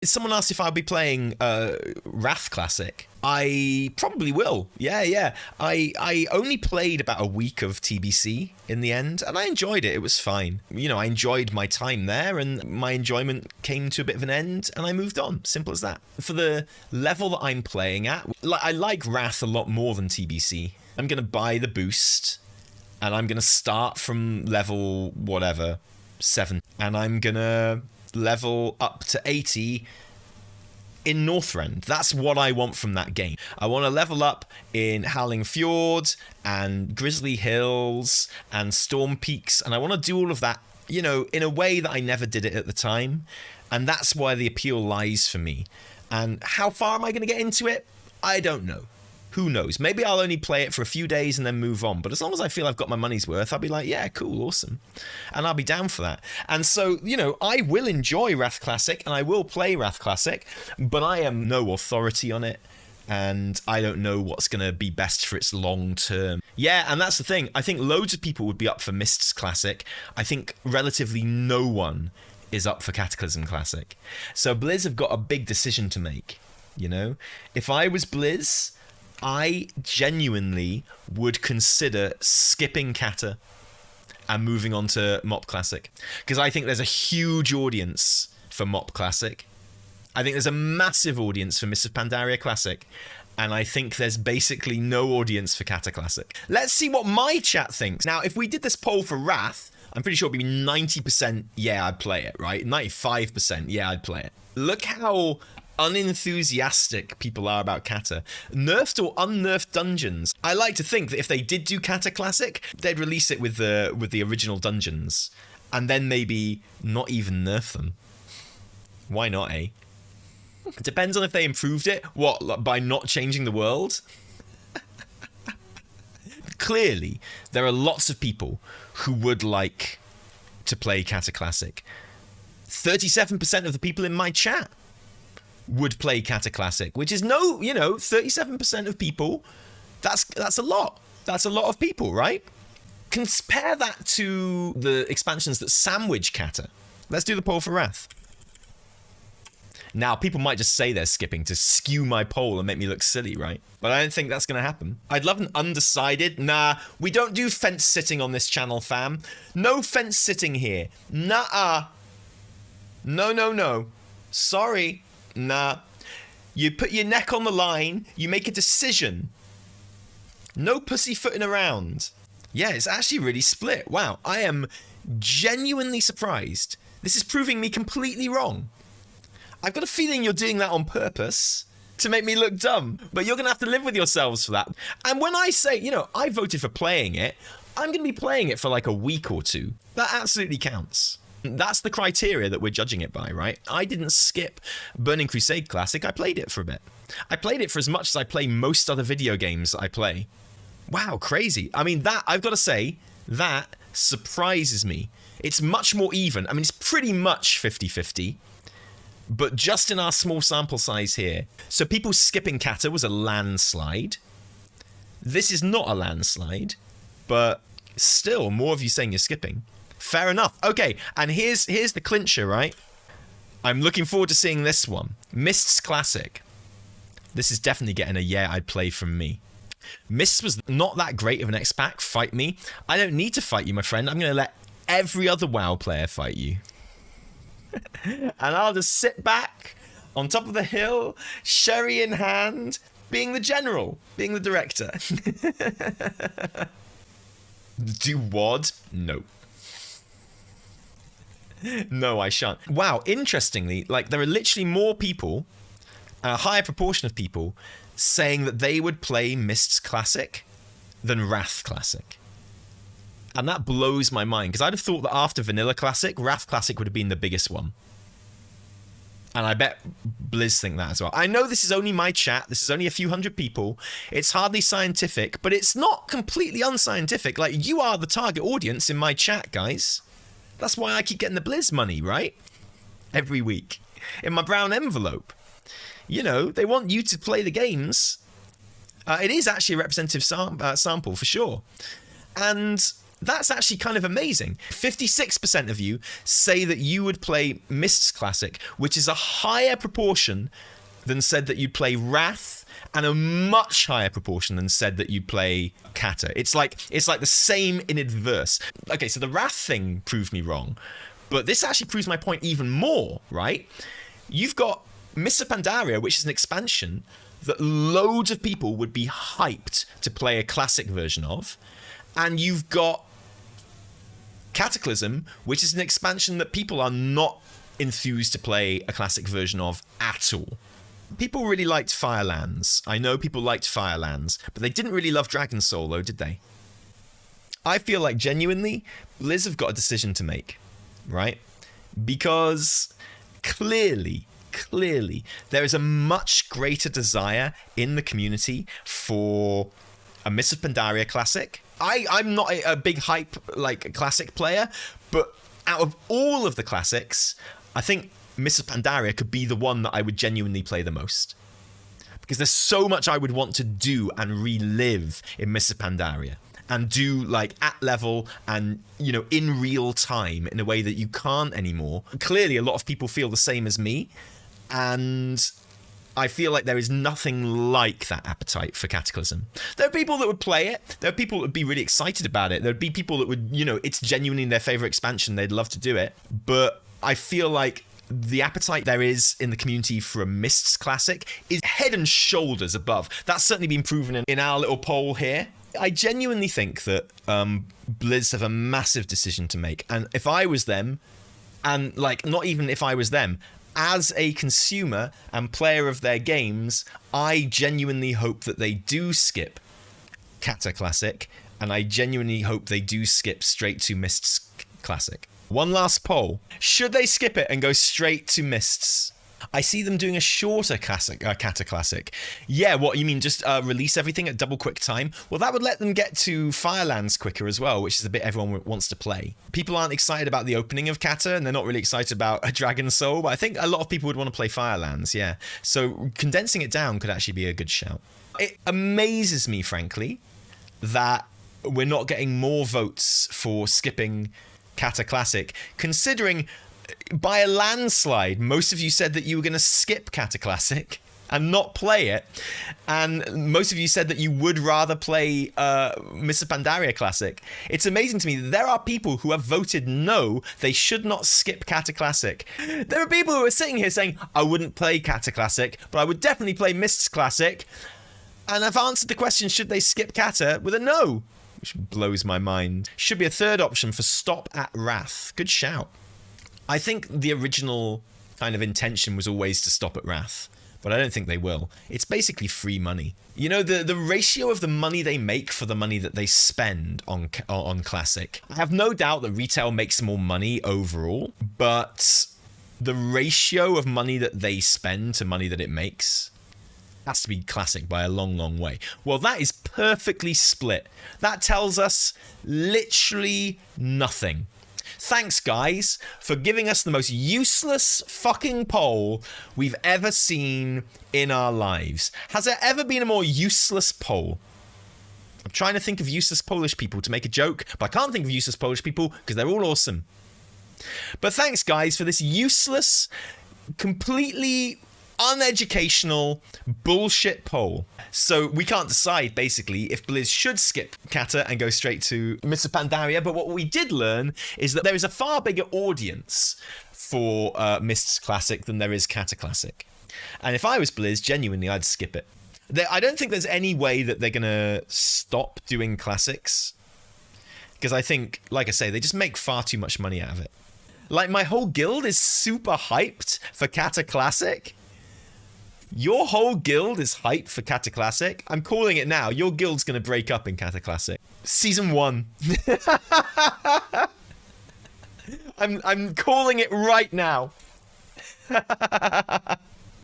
Someone asked if I'll be playing Wrath Classic. I probably will. Yeah. I only played about a week of TBC in the end, and I enjoyed it. It was fine. I enjoyed my time there, and my enjoyment came to a bit of an end, and I moved on. Simple as that. For the level that I'm playing at, I like Wrath a lot more than TBC. I'm going to buy the boost, and I'm going to start from level whatever, 7, and I'm going to level up to 80 in Northrend. That's what I want from that game. I want to level up in Howling Fjord and Grizzly Hills and Storm Peaks, and I want to do all of that, in a way that I never did it at the time, and that's why the appeal lies for me. And how far am I going to get into it? I don't know. Who knows? Maybe I'll only play it for a few days and then move on. But as long as I feel I've got my money's worth, I'll be like, yeah, cool, awesome. And I'll be down for that. And so, I will enjoy Wrath Classic and I will play Wrath Classic, but I am no authority on it. And I don't know what's going to be best for its long term. Yeah, and that's the thing. I think loads of people would be up for Mists Classic. I think relatively no one is up for Cataclysm Classic. So Blizz have got a big decision to make, If I was Blizz, I genuinely would consider skipping Cata and moving on to Mop Classic, because I think there's a huge audience for Mop Classic. I think there's a massive audience for Mists of Pandaria Classic, and I think there's basically no audience for Cata Classic. Let's see what my chat thinks. Now, if we did this poll for Wrath, I'm pretty sure it'd be 90% yeah, I'd play it, right? 95% yeah, I'd play it. Look how unenthusiastic people are about Cata. Nerfed or unnerfed dungeons. I like to think that if they did do Cata Classic, they'd release it with the original dungeons, and then maybe not even nerf them. Why not, eh? It depends on if they improved it. What, by not changing the world? Clearly, there are lots of people who would like to play Cata Classic. 37% of the people in my chat would play Cata Classic, which is 37% of people. That's a lot. That's a lot of people, right? Compare that to the expansions that sandwich Cata. Let's do the poll for Wrath. Now, people might just say they're skipping to skew my poll and make me look silly, right? But I don't think that's going to happen. I'd love an undecided. Nah, we don't do fence sitting on this channel, fam. No fence sitting here. Nah. No. Sorry. Nah. You put your neck on the line. You make a decision. No pussyfooting around. Yeah, it's actually really split. Wow, I am genuinely surprised. This is proving me completely wrong. I've got a feeling you're doing that on purpose to make me look dumb, but you're going to have to live with yourselves for that. And when I say, I voted for playing it, I'm going to be playing it for like a week or two. That absolutely counts. That's the criteria that we're judging it by, right? I didn't skip Burning Crusade Classic. I played it for a bit. I played it for as much as I play most other video games I play. Wow, crazy. I mean, that, I've got to say, that surprises me. It's much more even. I mean, it's pretty much 50-50. But just in our small sample size here. So people skipping Cata was a landslide. This is not a landslide, but still more of you saying you're skipping. Fair enough. Okay, and here's the clincher, right? I'm looking forward to seeing this one. Mists Classic. This is definitely getting a yeah, I'd play from me. Mists was not that great of an X-Pack. Fight me. I don't need to fight you, my friend. I'm going to let every other WoW player fight you. And I'll just sit back on top of the hill, sherry in hand, being the general, being the director. Do WOD? No. No, I shan't. Wow, interestingly, like there are literally more people, a higher proportion of people, saying that they would play Mists Classic than Wrath Classic. And that blows my mind, because I'd have thought that after Vanilla Classic, Wrath Classic would have been the biggest one. And I bet Blizz think that as well. I know this is only my chat, this is only a few hundred people, it's hardly scientific, but it's not completely unscientific. Like, you are the target audience in my chat, guys. That's why I keep getting the Blizz money, right? Every week. In my brown envelope. They want you to play the games. It is actually a representative sample, for sure. And That's actually kind of amazing. 56% of you say that you would play Mists Classic, which is a higher proportion than said that you'd play Wrath, and a much higher proportion than said that you'd play Cata. It's like the same in adverse. Okay, so the Wrath thing proved me wrong, but this actually proves my point even more, right? You've got Mists of Pandaria, which is an expansion that loads of people would be hyped to play a classic version of, and you've got Cataclysm, which is an expansion that people are not enthused to play a classic version of at all. People really liked Firelands. I know people liked Firelands, but they didn't really love Dragon Soul, though, did they? I feel like, genuinely, Blizz have got a decision to make, right? Because clearly, there is a much greater desire in the community for a Mists of Pandaria Classic. I'm not a big hype, like, classic player, but out of all of the classics, I think Mists of Pandaria could be the one that I would genuinely play the most. Because there's so much I would want to do and relive in Mists of Pandaria. And do, like, at level and, you know, in real time in a way that you can't anymore. Clearly, a lot of people feel the same as me. And I feel like there is nothing like that appetite for Cataclysm. There are people that would play it. There are people that would be really excited about it. There would be people that would, you know, it's genuinely their favorite expansion. They'd love to do it. But I feel like the appetite there is in the community for a Mists Classic is head and shoulders above. That's certainly been proven in our little poll here. I genuinely think that Blizz have a massive decision to make. And if I was them, and like, not even if I was them, as a consumer and player of their games, I genuinely hope that they do skip Cata Classic, and I genuinely hope they do skip straight to Mists Classic. One last poll. Should they skip it and go straight to Mists? I see them doing a shorter Cata Classic. Yeah, what, you mean just release everything at double quick time? Well, that would let them get to Firelands quicker as well, which is the bit everyone wants to play. People aren't excited about the opening of Cata, and they're not really excited about a Dragon Soul, but I think a lot of people would want to play Firelands, yeah. So condensing it down could actually be a good shout. It amazes me, frankly, that we're not getting more votes for skipping Cata Classic, considering by a landslide, most of you said that you were going to skip Cata Classic and not play it, and most of you said that you would rather play Mists of Pandaria Classic. It's amazing to me that there are people who have voted no, they should not skip Cata Classic. There are people who are sitting here saying, I wouldn't play Cata Classic, but I would definitely play Mists Classic, and I've answered the question, should they skip Cata, with a no, which blows my mind. Should be a third option for stop at Wrath. Good shout. I think the original kind of intention was always to stop at Wrath, but I don't think they will. It's basically free money. You know, the ratio of the money they make for the money that they spend on Classic. I have no doubt that retail makes more money overall, but the ratio of money that they spend to money that it makes has to be Classic by a long, long way. Well, that is perfectly split. That tells us literally nothing. Thanks, guys, for giving us the most useless fucking poll we've ever seen in our lives. Has there ever been a more useless poll? I'm trying to think of useless Polish people to make a joke, but I can't think of useless Polish people because they're all awesome. But thanks, guys, for this useless, completely uneducational bullshit poll. So we can't decide, basically, if Blizz should skip Cata and go straight to Mists of Pandaria, but what we did learn is that there is a far bigger audience for Mists Classic than there is Cata Classic. And if I was Blizz, genuinely, I'd skip it. I don't think there's any way that they're going to stop doing classics, because I think, like I say, they just make far too much money out of it. Like, my whole guild is super hyped for Cata Classic. Your whole guild is hyped for Cata Classic. I'm calling it now. Your guild's going to break up in Cata Classic. Season 1. I'm calling it right now.